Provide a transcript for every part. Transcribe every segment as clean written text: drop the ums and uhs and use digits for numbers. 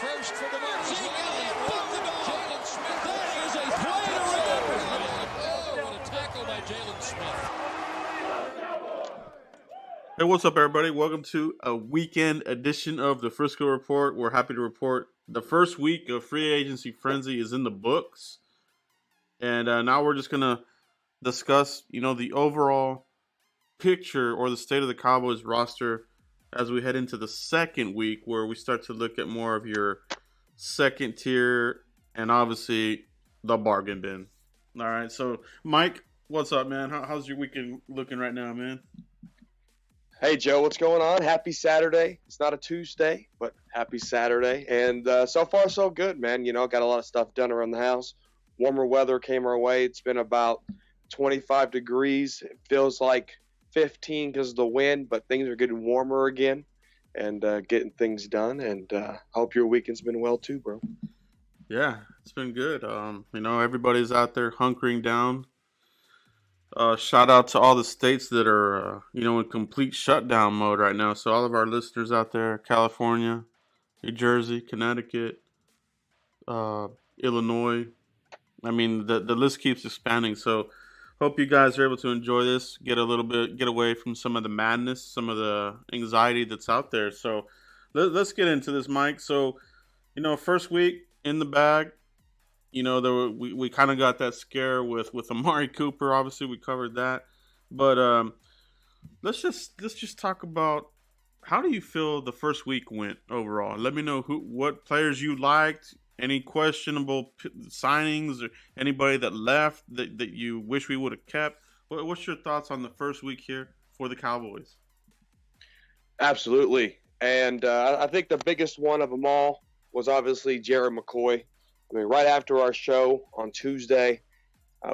first for the Bucs. Zeke Elliott with the dog. Jalen Smith. That is a play to remember. Oh, what a tackle by Jalen Smith. Hey, what's up, everybody? Welcome to a weekend edition of the Frisco Report. We're happy to report the first week of free agency frenzy is in the books. And now we're just going to discuss, the overall picture or the state of the Cowboys roster as we head into the second week, where we start to look at more of your second tier and obviously the bargain bin. All right, so Mike, what's up, man? How's your weekend looking right now, man? Hey, Joe, what's going on? Happy Saturday. It's not a Tuesday, but happy Saturday. And so far, so good, man. Got a lot of stuff done around the house. Warmer weather came our way. It's been about 25 degrees. It feels like 15 because of the wind, but things are getting warmer again and getting things done. And I hope your weekend's been well too, bro. Yeah, it's been good. Everybody's out there hunkering down. Shout out to all the states that are, in complete shutdown mode right now. So all of our listeners out there, California, New Jersey, Connecticut, Illinois. I mean, the list keeps expanding. So hope you guys are able to enjoy this, get away from some of the madness, some of the anxiety that's out there. So let's get into this, Mike. So, first week in the bag. We kind of got that scare with Amari Cooper. Obviously, we covered that, but let's just talk about how do you feel the first week went overall. Let me know what players you liked, any questionable signings, or anybody that left that you wish we would have kept. What's your thoughts on the first week here for the Cowboys? Absolutely, and I think the biggest one of them all was obviously Jared McCoy. I mean, right after our show on Tuesday,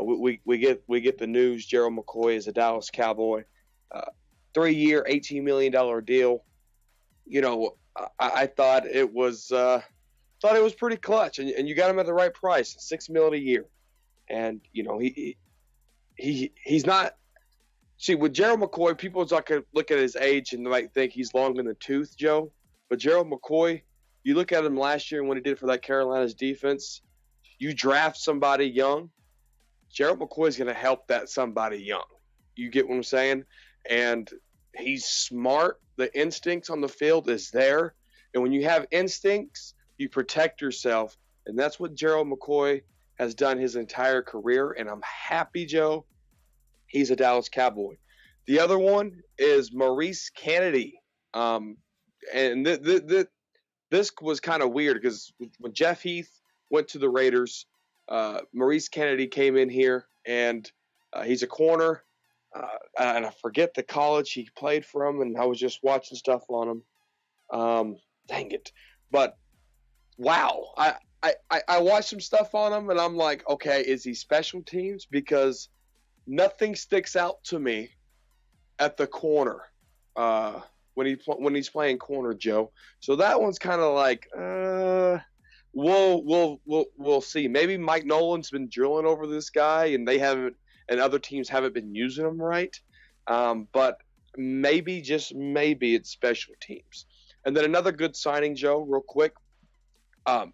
we get the news Gerald McCoy is a Dallas Cowboy, 3-year, $18 million deal. I thought it was pretty clutch, and you got him at the right price, $6 million a year, and he's not. See, with Gerald McCoy, people look at his age and might think he's long in the tooth, Joe, but Gerald McCoy. You look at him last year and what he did for that Carolina's defense. You draft somebody young, Gerald McCoy is going to help that somebody young. You get what I'm saying? And he's smart. The instincts on the field is there. And when you have instincts, you protect yourself. And that's what Gerald McCoy has done his entire career. And I'm happy, Joe, he's a Dallas Cowboy. The other one is Maurice Kennedy. This was kind of weird because when Jeff Heath went to the Raiders, Maurice Kennedy came in here, and he's a corner. And I forget the college he played from, and I was just watching stuff on him. Dang it. But, wow. I watched some stuff on him, and I'm like, okay, is he special teams? Because nothing sticks out to me at the corner. When he's playing corner, Joe. So that one's kind of like, we'll see. Maybe Mike Nolan's been drilling over this guy, and other teams haven't been using him right. But maybe, just maybe, it's special teams. And then another good signing, Joe, real quick.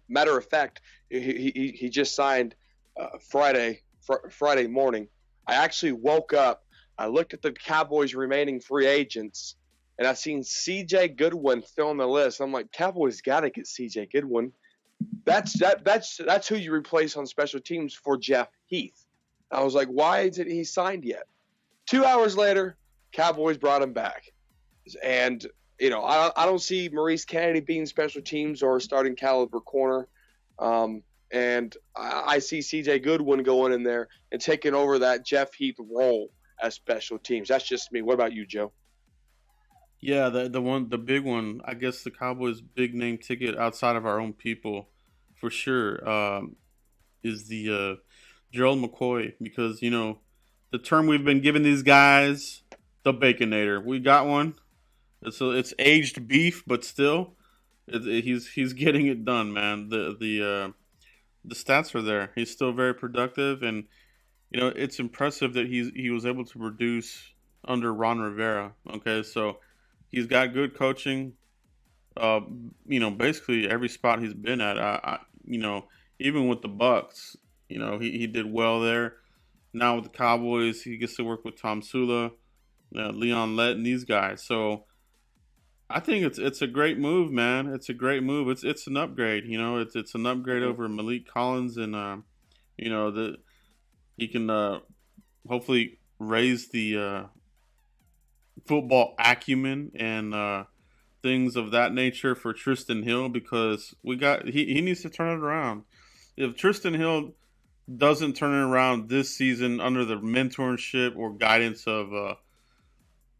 Matter of fact, he just signed Friday morning. I actually woke up. I looked at the Cowboys' remaining free agents. And I seen C.J. Goodwin still on the list. I'm like, Cowboys got to get C.J. Goodwin. That's who you replace on special teams for Jeff Heath. I was like, why isn't he signed yet? 2 hours later, Cowboys brought him back. And, I don't see Maurice Kennedy being special teams or starting caliber corner. And I see C.J. Goodwin going in there and taking over that Jeff Heath role as special teams. That's just me. What about you, Joe? Yeah, the big one, I guess the Cowboys' big name ticket outside of our own people, for sure, is the Gerald McCoy, because the term we've been giving these guys, the Baconator. We got one. It's aged beef, but still, he's getting it done, man. The stats are there. He's still very productive, and it's impressive that he was able to produce under Ron Rivera. Okay, so. He's got good coaching. uh, basically every spot he's been at. Even with the Bucks, he did well there. Now with the Cowboys, he gets to work with Tom Sula, Leon Lett, and these guys. So I think it's a great move, man. It's a great move. It's an upgrade. It's an upgrade Mhm. over Malik Collins, and the he can hopefully raise the football acumen and things of that nature for Tristan Hill, because he needs to turn it around. If Tristan Hill doesn't turn it around this season under the mentorship or guidance of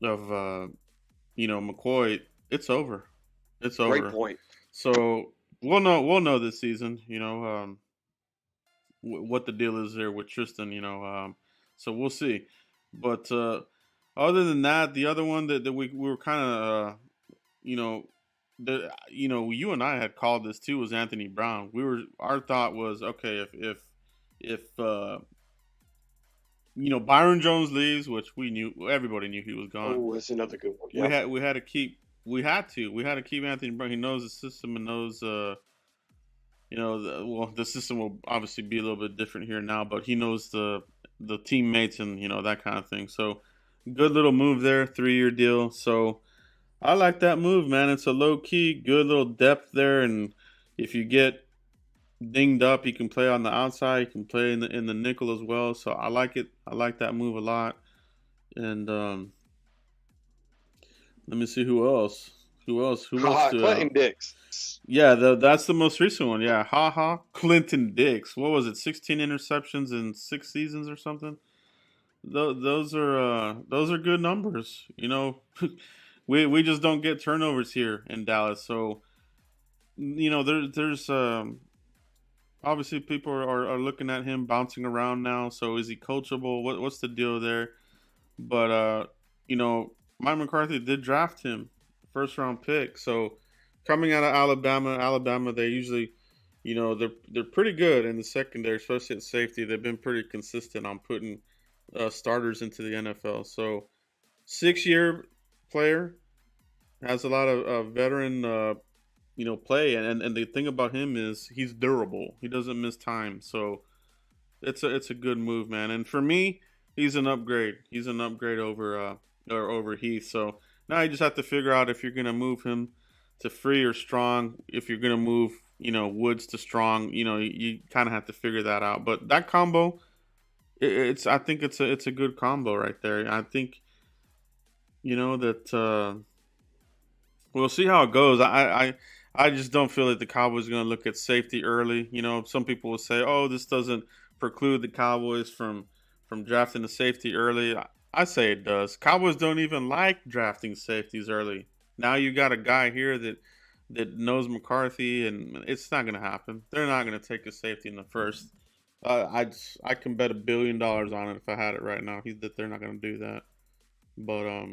McCoy, it's over. It's Great over. point. So we'll know this season. What the deal is there with Tristan. So we'll see. But other than that, the other one that we were kind of you know you and I had called this too was Anthony Brown. Our thought was, okay, if Byron Jones leaves, which everybody knew he was gone. Oh, that's another good one. We Yeah. had we had to keep we had to keep Anthony Brown. He knows the system and knows the system will obviously be a little bit different here now, but he knows the teammates and that kind of thing. So good little move there, 3-year deal. So I like that move, man. It's a low key, good little depth there, and if you get dinged up, he can play on the outside. He can play in the nickel as well. So I like it. I like that move a lot. And let me see who else. Who else? Who else stood Clinton out? Dix. Yeah, that's the most recent one. Yeah, Clinton Dix. What was it? 16 interceptions in 6 seasons or something. Those are good numbers. We just don't get turnovers here in Dallas. So there's obviously people are looking at him bouncing around now. So is he coachable? What's the deal there? But Mike McCarthy did draft him, first round pick. So coming out of Alabama, they usually, they're pretty good in the secondary, especially at safety. They've been pretty consistent on putting starters into the NFL. So 6-year player, has a lot of veteran play, and the thing about him is he's durable. He doesn't miss time. So it's a good move, man. And for me, he's an upgrade. He's an upgrade over Heath. So now you just have to figure out if you're gonna move him to free or strong. If you're gonna move, Woods to strong, you kind of have to figure that out. But that combo, I think it's a good combo right there. I think that we'll see how it goes. I just don't feel like the Cowboys are going to look at safety early. Some people will say, "Oh, this doesn't preclude the Cowboys from drafting the safety early." I say it does. Cowboys don't even like drafting safeties early. Now you got a guy here that knows McCarthy, and it's not going to happen. They're not going to take a safety in the first. I can bet $1 billion on it if I had it right now. That they're not going to do that. But Well,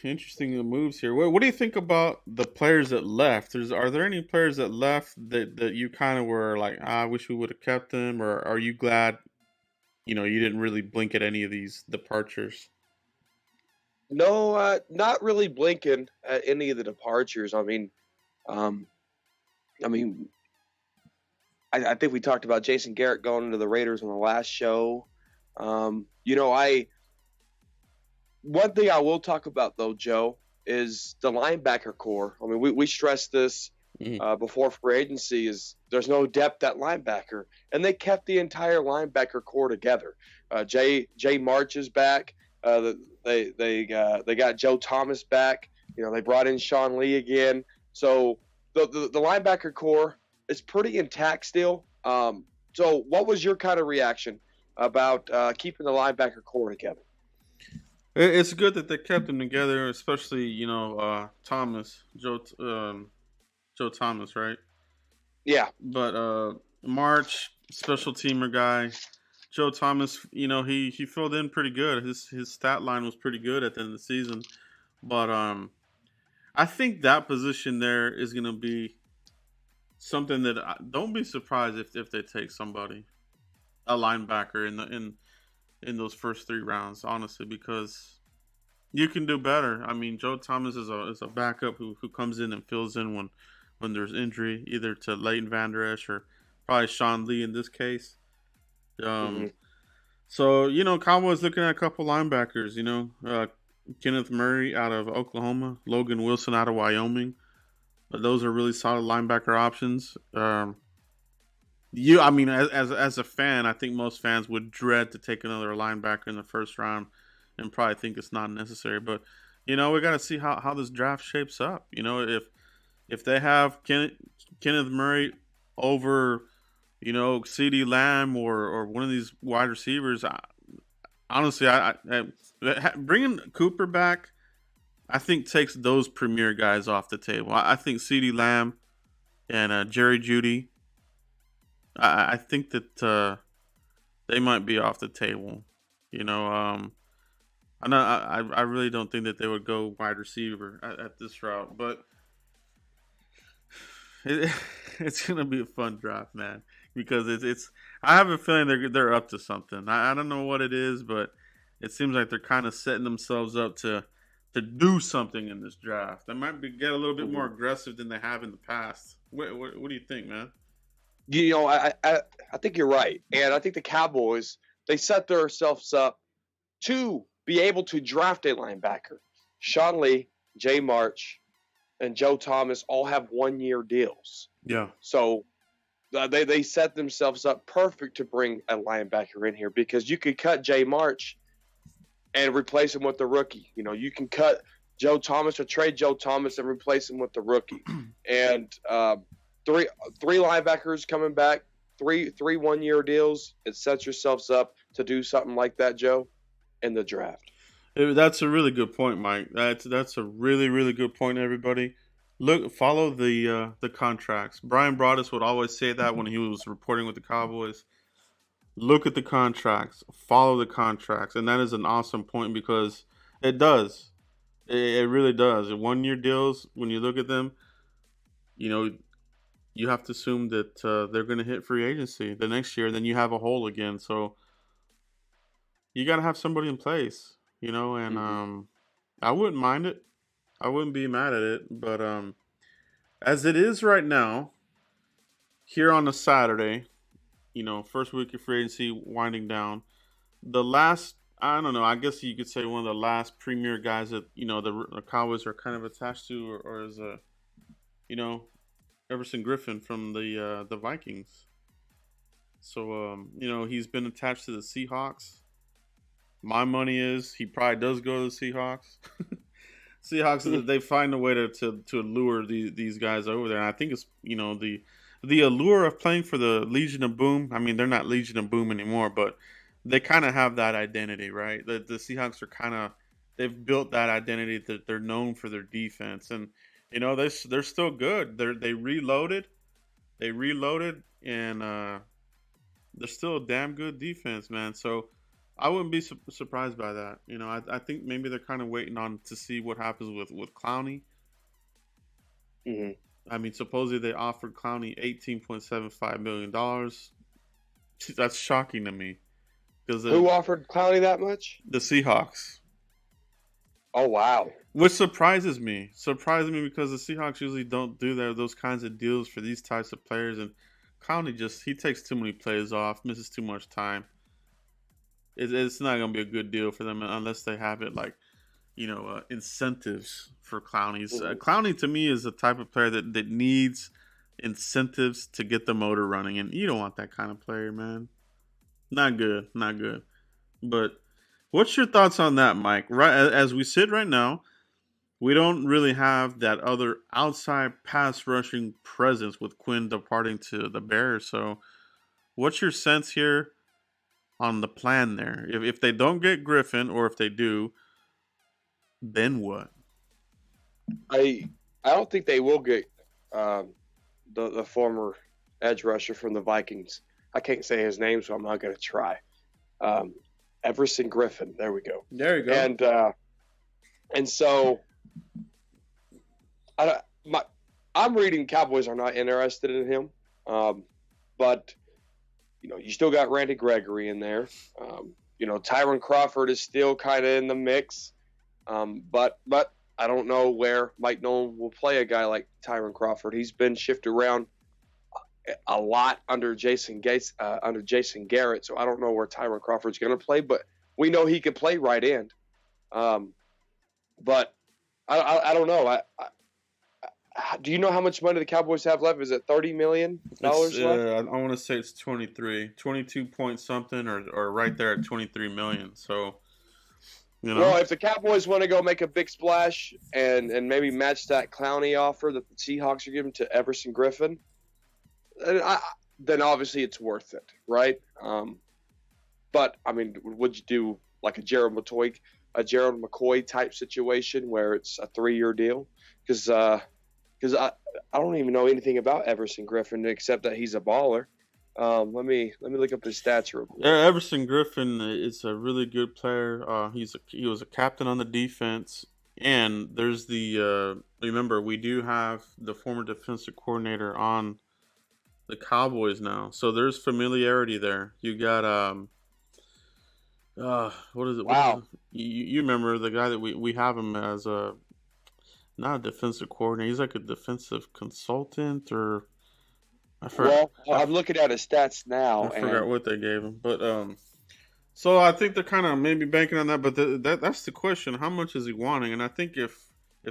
interesting moves here. What do you think about the players that left? Are there any players that left that you kind of were like, I wish we would have kept them, or are you glad you didn't really blink at any of these departures? no, not really blinking at any of the departures. Um, I mean, I think we talked about Jason Garrett going into the Raiders on the last show. I One thing I will talk about though, Joe, is the linebacker core. I mean, we stressed this Mhm. before free agency. Is there's no depth at linebacker, and they kept the entire linebacker core together. Jay March is back. They got Joe Thomas back. They brought in Sean Lee again. So the linebacker core is pretty intact still. So what was your kind of reaction about keeping the linebacker core together? It's good that they kept them together, especially Joe Thomas, right? Yeah. But March, special teamer guy, Joe Thomas, he filled in pretty good. His stat line was pretty good at the end of the season. But I think that position there is going to be something that don't be surprised if they take somebody, a linebacker in those first 3 rounds, honestly, because You can do better. I mean, Joe Thomas is a backup who comes in and fills in when there's injury, either to Leighton Vander Esch or probably Sean Lee in this case. Hmm. Um, so Cowboys looking at a couple linebackers. Kenneth Murray out of Oklahoma, Logan Wilson out of Wyoming. Those are really solid linebacker options. I mean, as a fan, I think most fans would dread to take another linebacker in the first round, and probably think it's not necessary. But we got to see how this draft shapes up. If they have Kenneth Murray over CeeDee Lamb or one of these wide receivers, honestly, bringing Cooper back, I think takes those premier guys off the table. I think CeeDee Lamb and Jerry Jeudy. I think that they might be off the table. I really don't think that they would go wide receiver at this route, but it, it's gonna be a fun draft, man, because it's. I have a feeling they're up to something. I don't know what it is, but it seems like they're kind of setting themselves up to do something in this draft. They might get a little bit more aggressive than they have in the past. What do you think, man? I think you're right, and I think the Cowboys, they set themselves up to be able to draft a linebacker. Sean Lee, Jay March, and Joe Thomas all have 1-year deals. Yeah. So they set themselves up perfect to bring a linebacker in here, because you could cut Jay March and replace him with the rookie. You can cut Joe Thomas or trade Joe Thomas and replace him with the rookie. And three linebackers coming back, three 1-year deals. It sets yourselves up to do something like that, Joe, in the draft. That's a really good point, Mike. That's a really, really good point, everybody. Follow the contracts. Brian Broaddus would always say that when he was reporting with the Cowboys. Look at the contracts, follow the contracts, and that is an awesome point because it does. It really does. 1-year deals, when you look at them, you have to assume that they're going to hit free agency the next year. Then you have a hole again. So you got to have somebody in place, and I wouldn't mind it. I wouldn't be mad at it. But as it is right now, here on a Saturday, first week of free agency winding down, the last, I don't know, I guess you could say one of the last premier guys that, the Cowboys are kind of attached to or is Everson Griffin from the Vikings. So, he's been attached to the Seahawks. My money is he probably does go to the Seahawks. Seahawks, they find a way to lure these guys over there. And I think it's, the allure of playing for the Legion of Boom. I mean, they're not Legion of Boom anymore, but they kind of have that identity, right? The Seahawks are they've built that identity that they're known for their defense. And, they're still good. They reloaded. And they're still a damn good defense, man. So I wouldn't be surprised by that. I think maybe they're kind of waiting on to see what happens with Clowney. Mm-hmm. I mean, supposedly they offered Clowney $18.75 million. That's shocking to me. Who offered Clowney that much? The Seahawks. Oh, wow. Which surprises me. Surprises me because the Seahawks usually don't do those kinds of deals for these types of players. And Clowney he takes too many plays off, misses too much time. It's not going to be a good deal for them unless they have it like, incentives for Clowney. Clowney to me is the type of player that needs incentives to get the motor running, and you don't want that kind of player, man. Not good. But what's your thoughts on that, Mike? Right as we sit right now, we don't really have that other outside pass rushing presence with Quinn departing to the Bears. So, what's your sense here on the plan there? If they don't get Griffin, or if they do, then what? I don't think they will get the former edge rusher from the Vikings. I can't say his name, so I'm not going to try. Everson Griffin. There we go. There you go. And so I'm reading Cowboys are not interested in him, but you still got Randy Gregory in there. Tyron Crawford is still kind of in the mix. But I don't know where Mike Nolan will play a guy like Tyron Crawford. He's been shifted around a lot under Jason Garrett. So I don't know where Tyron Crawford's going to play, but we know he can play right end. But I don't know. Do you know how much money the Cowboys have left? Is it $30 million left? I want to say it's 22 point something, or right there at 23 million. So, Well, if the Cowboys want to go make a big splash and maybe match that Clowney offer that the Seahawks are giving to Everson Griffin, then obviously it's worth it, right? But I mean, would you do like a Gerald McCoy type situation where it's a 3-year deal? Because I don't even know anything about Everson Griffin except that he's a baller. Let me look up his stats real quick. Yeah, Everson Griffin is a really good player. He was a captain on the defense, and there's the remember, we do have the former defensive coordinator on the Cowboys now, so there's familiarity there. You got what is it? Wow. You remember the guy that we have him as not a defensive coordinator. He's like a defensive consultant, or I forgot. Well, I'm looking at his stats now. I forgot what they gave him, but so I think they're kind of maybe banking on that. But that's the question: how much is he wanting? And I think if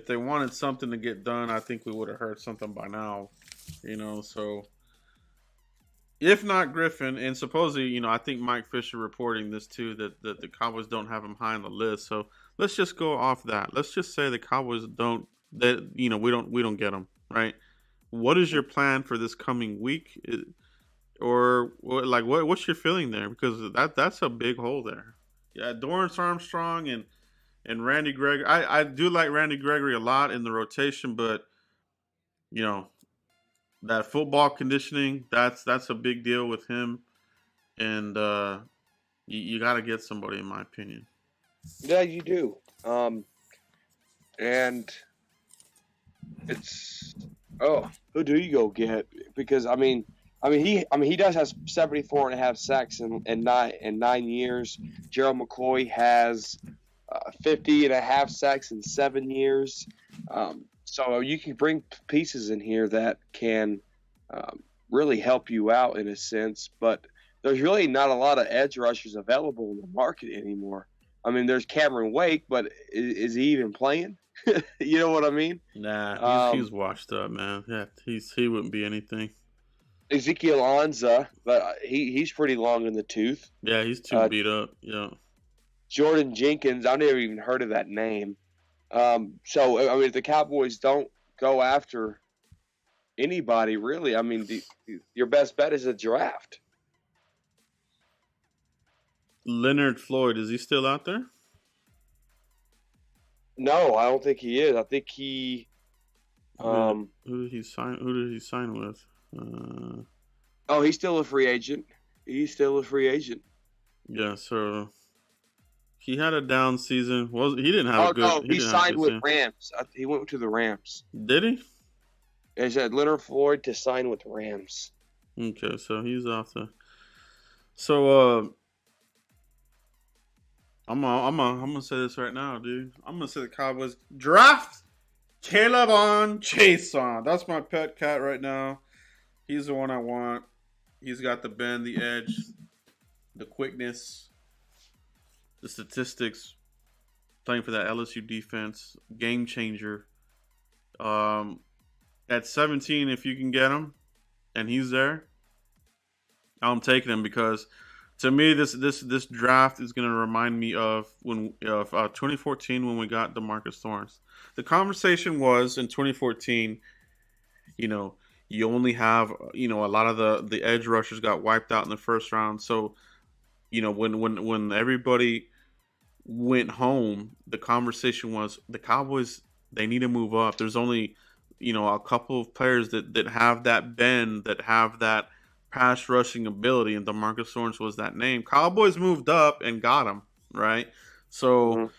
they wanted something to get done, I think we would have heard something by now. So if not Griffin, and supposedly, I think Mike Fisher reporting this too, that the Cowboys don't have him high on the list. So let's just go off that. Let's just say the Cowboys don't. That we don't get him, right. What is your plan for this coming week, or like what's your feeling there? Because that's a big hole there. Yeah, Dorrance Armstrong and Randy Gregory. I do like Randy Gregory a lot in the rotation, but that football conditioning, that's a big deal with him, and you got to get somebody, in my opinion. Yeah, you do. And it's who do you go get? Because he does have 74.5 sacks in 9 years. Gerald McCoy has 50.5 sacks in 7 years. So you can bring pieces in here that can really help you out in a sense, but there's really not a lot of edge rushers available in the market anymore. I mean, there's Cameron Wake, but is he even playing? You know what I mean? Nah, he's washed up, man. Yeah, he wouldn't be anything. Ezekiel Anza, but he's pretty long in the tooth. Yeah, he's too beat up. Yeah. Jordan Jenkins, I've never even heard of that name. So if the Cowboys don't go after anybody, really, your best bet is a draft. Leonard Floyd, is he still out there? No, I don't think he is. I think he. Who did he sign? Who did he sign with? He's still a free agent. Yeah, so he had a down season. He didn't have a good. No, he signed with Rams. He went to the Rams. Did he? They said Leonard Floyd to sign with the Rams. Okay, so he's off the. So I'm gonna say this right now, dude. I'm gonna say the Cowboys draft Caleb Chase on. That's my pet cat right now. He's the one I want. He's got the bend, the edge, the quickness, the statistics. Playing for that LSU defense, game changer. At 17, if you can get him, and he's there, I'm taking him because. To me, this draft is going to remind me of 2014 when we got DeMarcus Lawrence. The conversation was in 2014, you only have, a lot of the edge rushers got wiped out in the first round. So, when everybody went home, the conversation was the Cowboys, they need to move up. There's only, a couple of players that have that bend, that have that pass rushing ability, and DeMarcus Lawrence was that name. Cowboys moved up and got him, right? So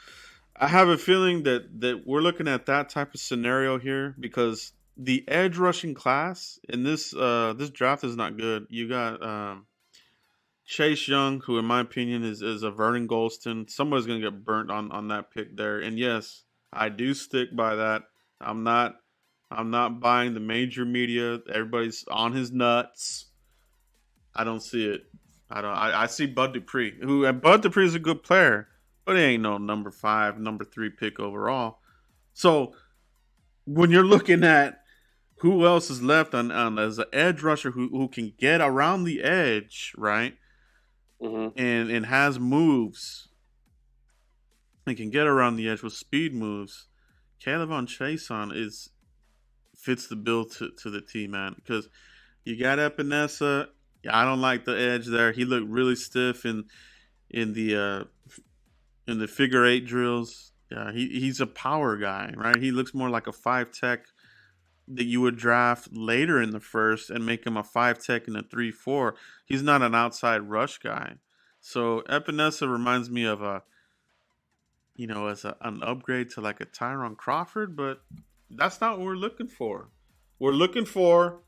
I have a feeling that we're looking at that type of scenario here, because the edge rushing class in this draft is not good. You got Chase Young, who in my opinion is a Vernon Golston. Somebody's gonna get burnt on that pick there. And yes, I do stick by that. I'm not I'm not buying the major media. Everybody's on his nuts. I don't see it. I see Bud Dupree, who and Bud Dupree is a good player, but he ain't no number 5, number 3 pick overall. So when you're looking at who else is left on as an edge rusher who can get around the edge, right? Mm-hmm. And has moves and can get around the edge with speed moves. Caleb Chason is fits the bill to the T, man. Because you got Epinesa. Yeah, I don't like the edge there. He looked really stiff in the figure 8 drills. Yeah, he's a power guy, right? He looks more like a 5 tech that you would draft later in the first and make him a 5 tech in a 3-4. He's not an outside rush guy. So Epinesa reminds me of an upgrade to like a Tyron Crawford, but that's not what we're looking for. We're looking for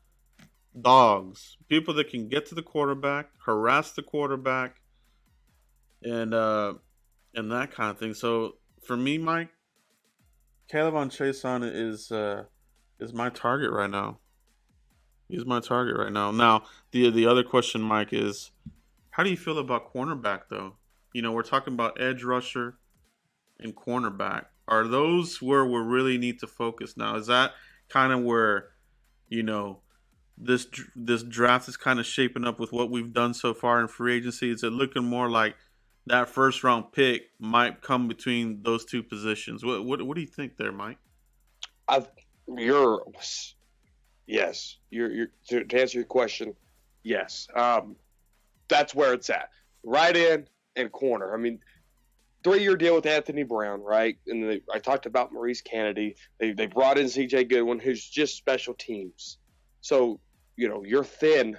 dogs, people that can get to the quarterback, harass the quarterback, and that kind of thing. So for me, Mike, Caleb Chason is my target right now. He's my target right now. Now, the other question, Mike, is how do you feel about cornerback though? We're talking about edge rusher and cornerback. Are those where we really need to focus now? Is that kind of where, this draft is kind of shaping up with what we've done so far in free agency? Is it looking more like that first round pick might come between those two positions? What do you think there, Mike? Yes. You're to answer your question, yes. That's where it's at. Right in and corner. I mean, 3-year deal with Anthony Brown, right? And I talked about Maurice Kennedy. They brought in C.J. Goodwin, who's just special teams. So, you're thin.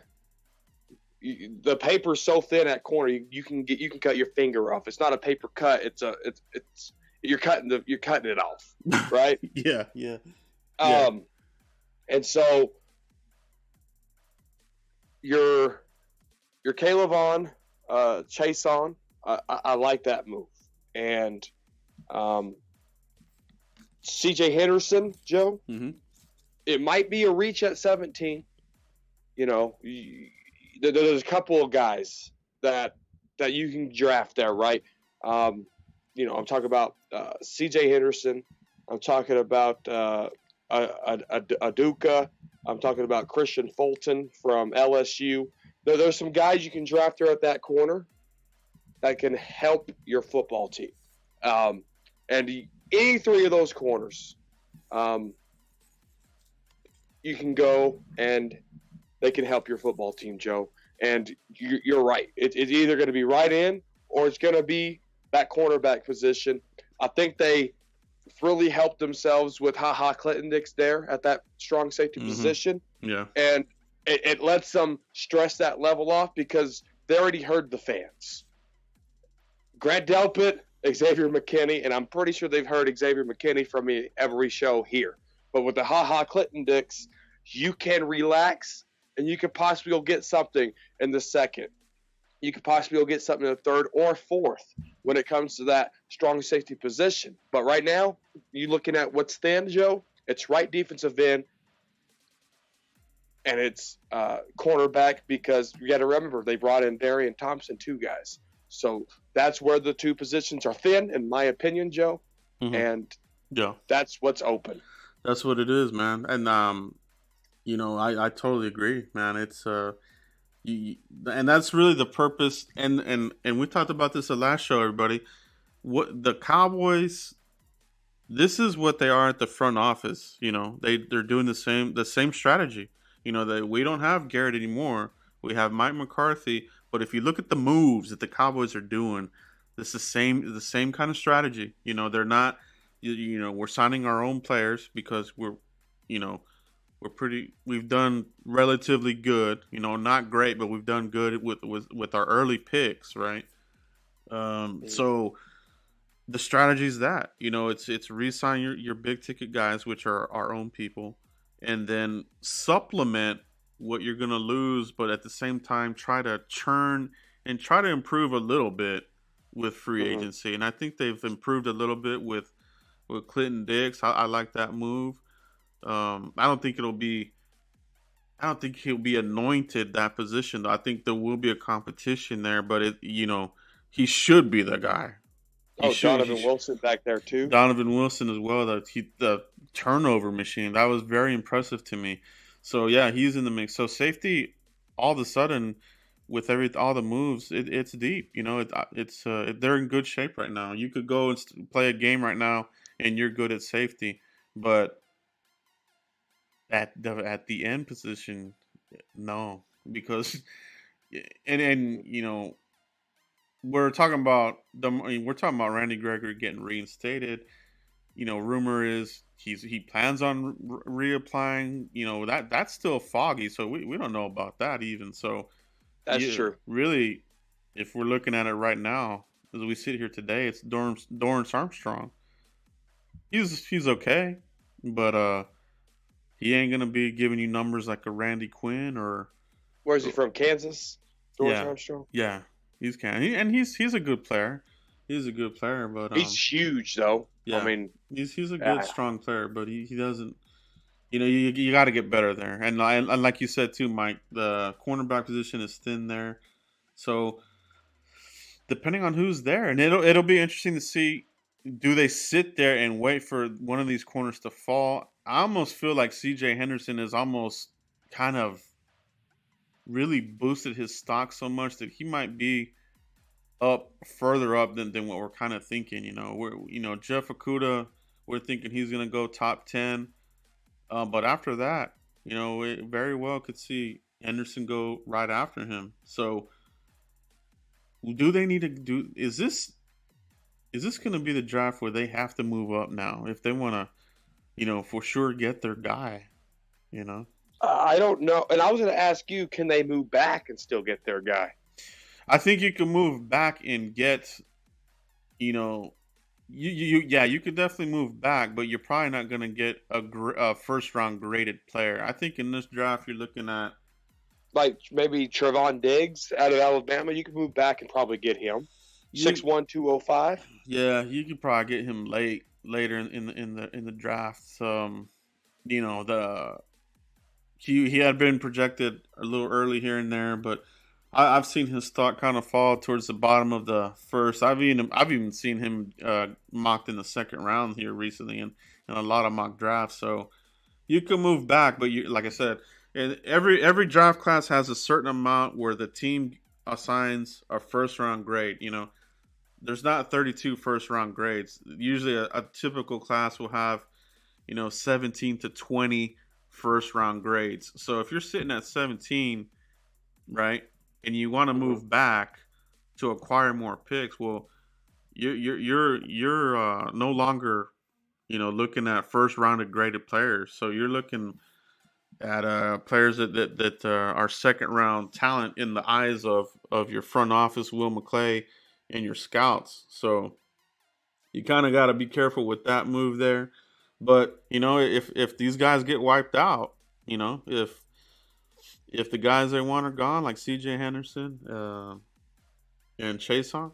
The paper's so thin at corner, you can cut your finger off. It's not a paper cut. It's you're cutting it off, right? Yeah. And so your Caleb Chase on. I like that move. And C.J. Henderson, Joe, it might be a reach at 17. There's a couple of guys that you can draft there, right? I'm talking about C.J. Henderson. I'm talking about Aduka. I'm talking about Christian Fulton from LSU. There's some guys you can draft there at that corner that can help your football team. And any 3 of those corners, you can go and they can help your football team, Joe. And you're right. It's either going to be right in or it's going to be that cornerback position. I think they really helped themselves with Clinton-Dix there at that strong safety position. Yeah. And it lets them stress that level off because they already heard the fans. Grant Delpit, Xavier McKinney, and I'm pretty sure they've heard Xavier McKinney from me every show here. But with the Clinton-Dix, you can relax and you could possibly go get something in the second. You could possibly go get something in the third or fourth when it comes to that strong safety position. But right now, you're looking at what's thin, Joe. It's right defensive end, and it's cornerback because you got to remember they brought in Darian Thompson, 2 guys. So that's where the 2 positions are thin, in my opinion, Joe. And that's what's open. That's what it is, man. And I totally agree, man. It's and that's really the purpose. And we talked about this the last show, everybody. What the Cowboys, this is what they are at the front office. They're doing the same strategy. That we don't have Garrett anymore. We have Mike McCarthy. But if you look at the moves that the Cowboys are doing, it's the same kind of strategy. They're not. We're signing our own players because we've done relatively good, not great, but we've done good with our early picks, right? So the strategy is that, it's re-sign your big ticket guys, which are our own people, and then supplement what you're going to lose, but at the same time, try to churn and try to improve a little bit with free Mhm. agency. And I think they've improved a little bit with Clinton Dix. I like that move. I don't think it'll be. I don't think he'll be anointed that position. Though. I think there will be a competition there, but he should be the guy. He Oh, should. He Donovan should. Wilson back there too. Donovan Wilson as well. The turnover machine that was very impressive to me. So yeah, he's in the mix. So safety, all of a sudden, with all the moves, it's deep. They're in good shape right now. You could go and play a game right now, and you're good at safety. But at the end position, no, because and we're talking about Randy Gregory getting reinstated. Rumor is he plans on reapplying. That's still foggy, so we don't know about that even. So That's yeah, true. really, if we're looking at it right now, as we sit here today, it's Dorrance Armstrong. He's okay, but he ain't gonna be giving you numbers like a Randy Quinn or Where's he from? Kansas? George yeah, Armstrong. yeah. He's a good player. He's a good player, but He's huge though. I yeah, mean, he's a good yeah, strong player, but he doesn't. You got to get better there, and like you said too, Mike, the cornerback position is thin there. So depending on who's there, and it'll be interesting to see. Do they sit there and wait for one of these corners to fall? I almost feel like C.J. Henderson is almost kind of really boosted his stock so much that he might be up further up than what we're kind of thinking. Jeff Okuda, we're thinking he's going to go top 10. But after that, it very well could see Henderson go right after him. So do they need to do is this going to be the draft where they have to move up now if they want to, for sure get their guy, you know? I don't know. And I was going to ask you, can they move back and still get their guy? I think you can move back and get, you know, you could definitely move back, but you're probably not going to get a first round graded player. I think in this draft you're looking at Like maybe Trevon Diggs out of Alabama, you could move back and probably get him. 6'1", 205. Yeah, you could probably get him later in the draft. You know he had been projected a little early here and there, but I've seen his stock kind of fall towards the bottom of the first. I've even seen him mocked in the second round here recently in a lot of mock drafts. So you can move back, but like I said, and every draft class has a certain amount where the team assigns a first round grade. There's not 32 first round grades. Usually a typical class will have 17 to 20 first round grades. So if you're sitting at 17, right, and you want to move back to acquire more picks, well, you're no longer looking at first rounded graded players. So you're looking at players that are second round talent in the eyes of your front office, Will McClay, and your scouts. So you kind of got to be careful with that move there. But if these guys get wiped out, if the guys they want are gone, like C.J. Henderson and Chason,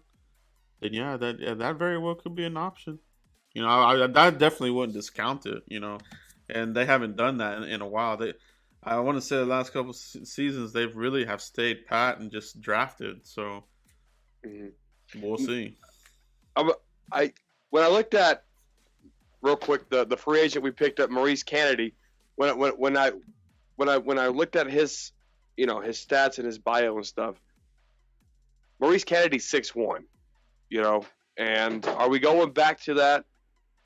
then that very well could be an option. I definitely wouldn't discount it. And they haven't done that in a while. I want to say the last couple seasons they've really have stayed pat and just drafted. So we'll see. When I looked at real quick the free agent we picked up, Maurice Kennedy, when I looked at his his stats and his bio and stuff, Maurice Kennedy's 6'1", and are we going back to that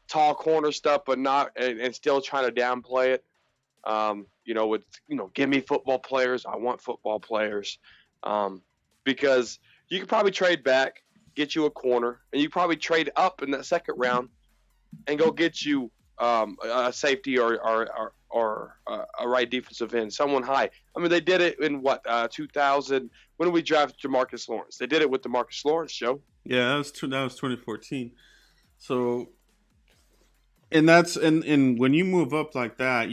tall corner stuff, but not and still trying to downplay it? Give me football players. I want football players, because you could probably trade back, get you a corner, and you probably trade up in that second round and go get you a safety or a right defensive end, someone high. I mean, they did it in 2000. When did we draft DeMarcus Lawrence? They did it with DeMarcus Lawrence, Joe. Yeah, that was 2014. So, and when you move up like that,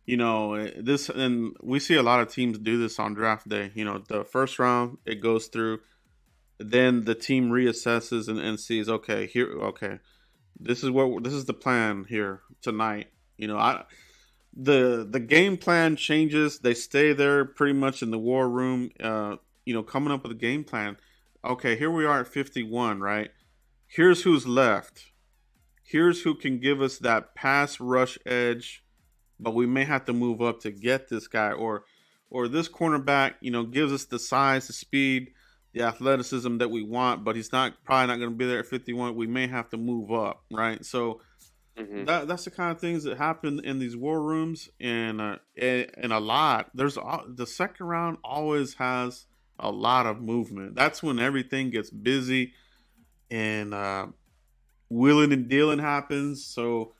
This, and we see a lot of teams do this on draft day. The first round it goes through, then the team reassesses and sees, okay, this is the plan here tonight. The game plan changes. They stay there pretty much in the war room. Coming up with a game plan. Okay, here we are at 51, right? Here's who's left. Here's who can give us that pass rush edge, but we may have to move up to get this guy, or this cornerback, gives us the size, the speed, the athleticism that we want, but he's probably not going to be there at 51. We may have to move up, right? So that's the kind of things that happen in these war rooms, and a lot. The second round always has a lot of movement. That's when everything gets busy, and wheeling and dealing happens. So,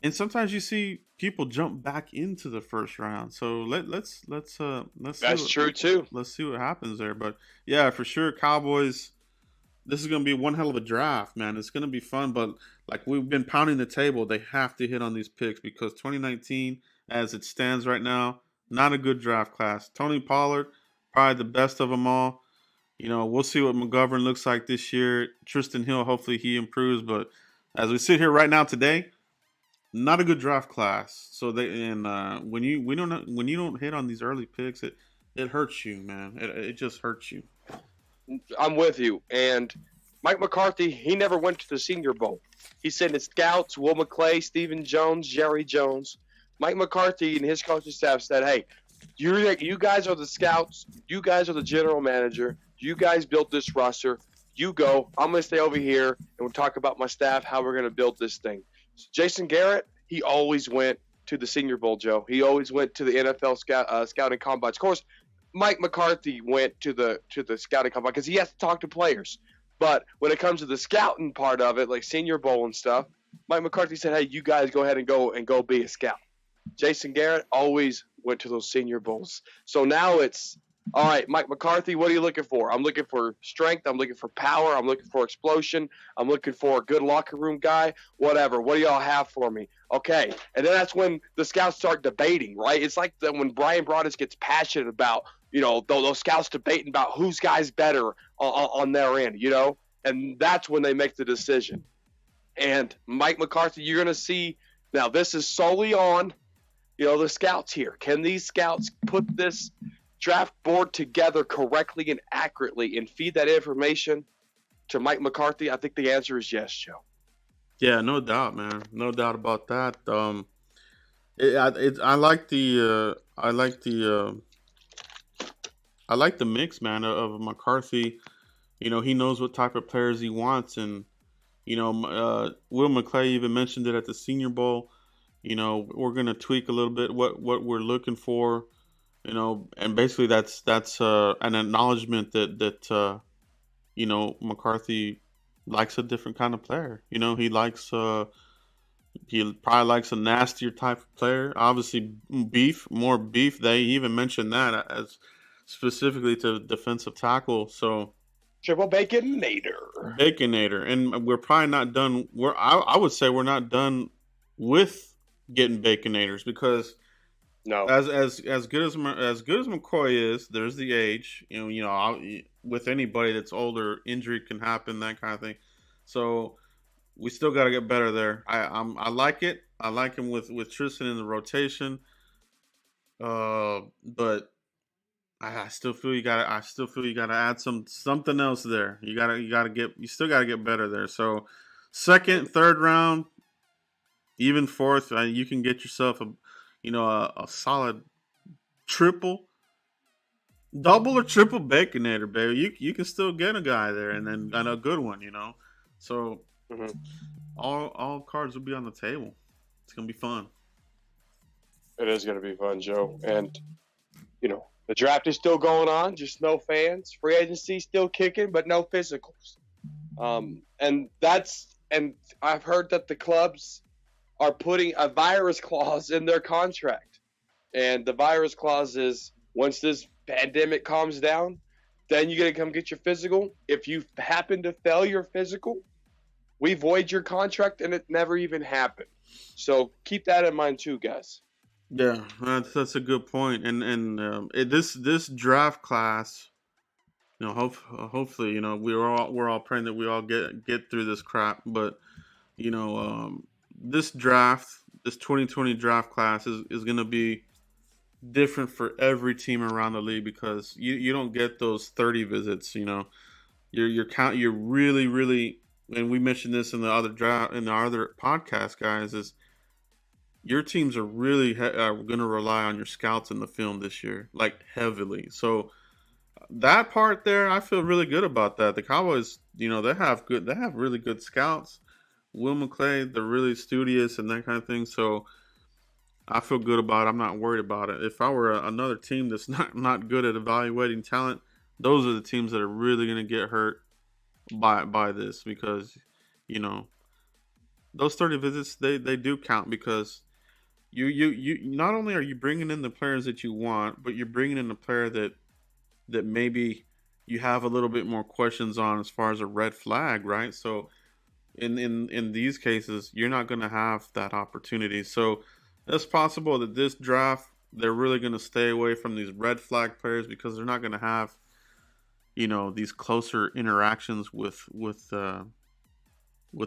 and sometimes you see people jump back into the first round. So let's That's true too. Let's see what happens there. But yeah, for sure, Cowboys. This is going to be one hell of a draft, man. It's going to be fun. But like we've been pounding the table, they have to hit on these picks because 2019, as it stands right now, not a good draft class. Tony Pollard, probably the best of them all. We'll see what McGovern looks like this year. Tristan Hill, hopefully he improves. But as we sit here right now today, not a good draft class. So when you don't hit on these early picks, it hurts you, man. It just hurts you. I'm with you. And Mike McCarthy, he never went to the Senior Bowl. He sent his scouts, Will McClay, Stephen Jones, Jerry Jones. Mike McCarthy and his coaching staff said, hey, you guys are the scouts. You guys are the general manager. You guys built this roster. You go. I'm going to stay over here, and we'll talk about my staff, how we're going to build this thing. So Jason Garrett, he always went to the Senior Bowl, Joe. He always went to the NFL scouting combines. Of course, Mike McCarthy went to the scouting combine because he has to talk to players. But when it comes to the scouting part of it, like Senior Bowl and stuff, Mike McCarthy said, hey, you guys go ahead and go be a scout. Jason Garrett always went to those Senior Bowls. So now it's, all right, Mike McCarthy, what are you looking for? I'm looking for strength. I'm looking for power. I'm looking for explosion. I'm looking for a good locker room guy, whatever. What do y'all have for me? Okay. And then that's when the scouts start debating, right? It's like when Brian Broaddus gets passionate about, those scouts debating about whose guy's better on their end, and that's when they make the decision. And Mike McCarthy, you're going to see, now this is solely on, the scouts here. Can these scouts put this draft board together correctly and accurately and feed that information to Mike McCarthy? I think the answer is yes, Joe. Yeah, no doubt, man. No doubt about that. I like the mix, man, of McCarthy. He knows what type of players he wants, and Will McClay even mentioned it at the Senior Bowl. We're gonna tweak a little bit what we're looking for. And basically that's an acknowledgement that McCarthy likes a different kind of player. He probably likes a nastier type of player. Obviously, more beef. They even mentioned that as specifically to defensive tackle. So triple baconator, and we're probably not done. I would say we're not done with getting baconators because. No, as good as McCoy is, there's the age. With anybody that's older, injury can happen, that kind of thing. So we still got to get better there. I like it. I like him with Tristan in the rotation. But I still feel you got to add something else there. You still got to get better there. So second, third round, even fourth, you can get yourself a solid double or triple baconator, baby. You can still get a guy there, and then a good one, So all cards will be on the table. It's gonna be fun. It is gonna be fun, Joe. And the draft is still going on, just no fans. Free agency still kicking, but no physicals. And I've heard that the clubs are putting a virus clause in their contract. And the virus clause is once this pandemic calms down, then you're going to come get your physical. If you happen to fail your physical, we void your contract and it never even happened. So keep that in mind too, guys. Yeah, that's a good point. This draft class, hopefully, we're all praying that we all get through this crap. But this draft, this 2020 draft class is going to be different for every team around the league because you don't get those 30 visits. You're really really, and we mentioned this in the other draft in the other podcast, guys. Is your teams are really going to rely on your scouts in the film this year, like heavily. So that part there, I feel really good about that. The Cowboys, they have really good scouts. Will McClay, they're really studious and that kind of thing. So I feel good about it. I'm not worried about it. If I were another team that's not good at evaluating talent, those are the teams that are really going to get hurt by this because, you know, those 30 visits they do count because you not only are you bringing in the players that you want, but you're bringing in a player that maybe you have a little bit more questions on as far as a red flag, right? So in these cases, you're not going to have that opportunity. So it's possible that this draft they're really going to stay away from these red flag players because they're not going to have these closer interactions with the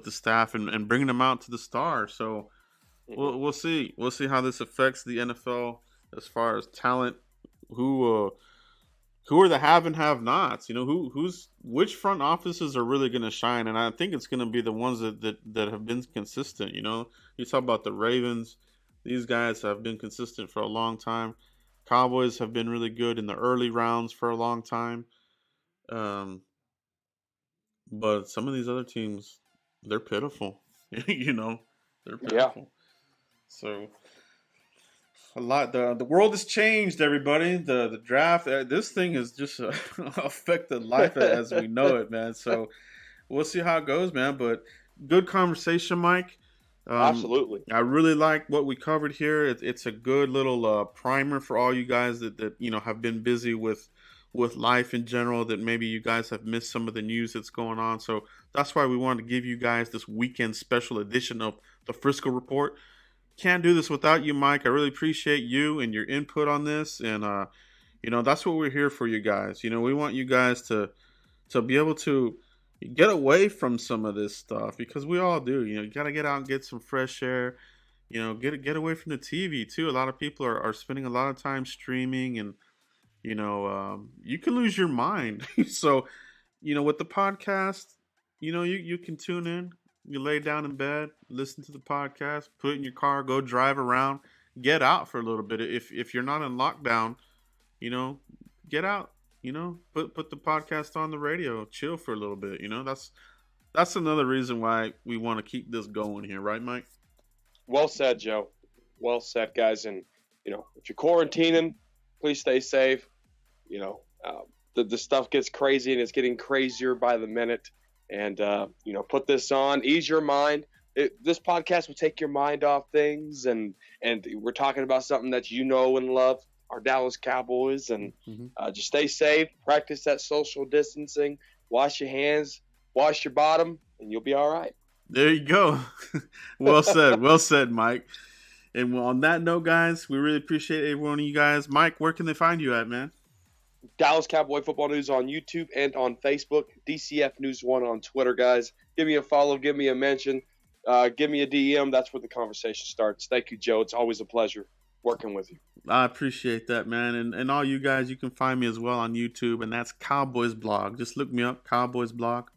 staff and bringing them out to the star. So we'll see how this affects the NFL as far as talent. Who are the have and have nots? Which front offices are really going to shine, and I think it's going to be the ones that have been consistent. You talk about the Ravens; these guys have been consistent for a long time. Cowboys have been really good in the early rounds for a long time, um, but some of these other teams, they're pitiful. They're Yeah. pitiful. So a lot. The world has changed, everybody. The draft. This thing has just affected life as we know it, man. So we'll see how it goes, man. But good conversation, Mike. Absolutely. I really like what we covered here. It's a good little primer for all you guys that have been busy with life in general. That maybe you guys have missed some of the news that's going on. So that's why we wanted to give you guys this weekend special edition of the Frisco Report. Can't do this without you, Mike. I really appreciate you and your input on this, and that's what we're here for, you guys. We want you guys to be able to get away from some of this stuff because we all do. You got to get out and get some fresh air. Get away from the TV too. A lot of people are spending a lot of time streaming, and you can lose your mind. So, with the podcast, you can tune in. You lay down in bed, listen to the podcast, put it in your car, go drive around, get out for a little bit. If you're not in lockdown, get out. Put the podcast on the radio, chill for a little bit. That's another reason why we want to keep this going here, right, Mike? Well said, Joe. Well said, guys. And if you're quarantining, please stay safe. The stuff gets crazy and it's getting crazier by the minute. And, put this on, ease your mind. This podcast will take your mind off things. And we're talking about something that you know and love, our Dallas Cowboys. And just stay safe, practice that social distancing, wash your hands, wash your bottom, and you'll be all right. There you go. Well said. Well said, Mike. And on that note, guys, we really appreciate every one of you guys. Mike, where can they find you at, man? Dallas Cowboy Football News on YouTube and on Facebook. DCF News 1 on Twitter, guys. Give me a follow. Give me a mention. Give me a DM. That's where the conversation starts. Thank you, Joe. It's always a pleasure working with you. I appreciate that, man. And all you guys, you can find me as well on YouTube, and that's Cowboys Blog. Just look me up, Cowboys Blog.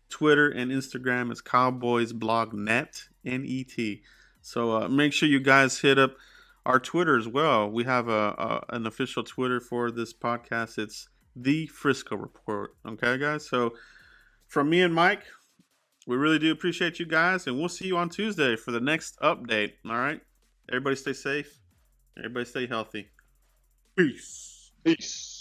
Twitter and Instagram is Cowboys Blog Net, N-E-T. So make sure you guys hit up our Twitter as well. We have an official Twitter for this podcast. It's the Frisco Report. Okay, guys? So from me and Mike, we really do appreciate you guys, and we'll see you on Tuesday for the next update. All right? Everybody stay safe. Everybody stay healthy. Peace. Peace.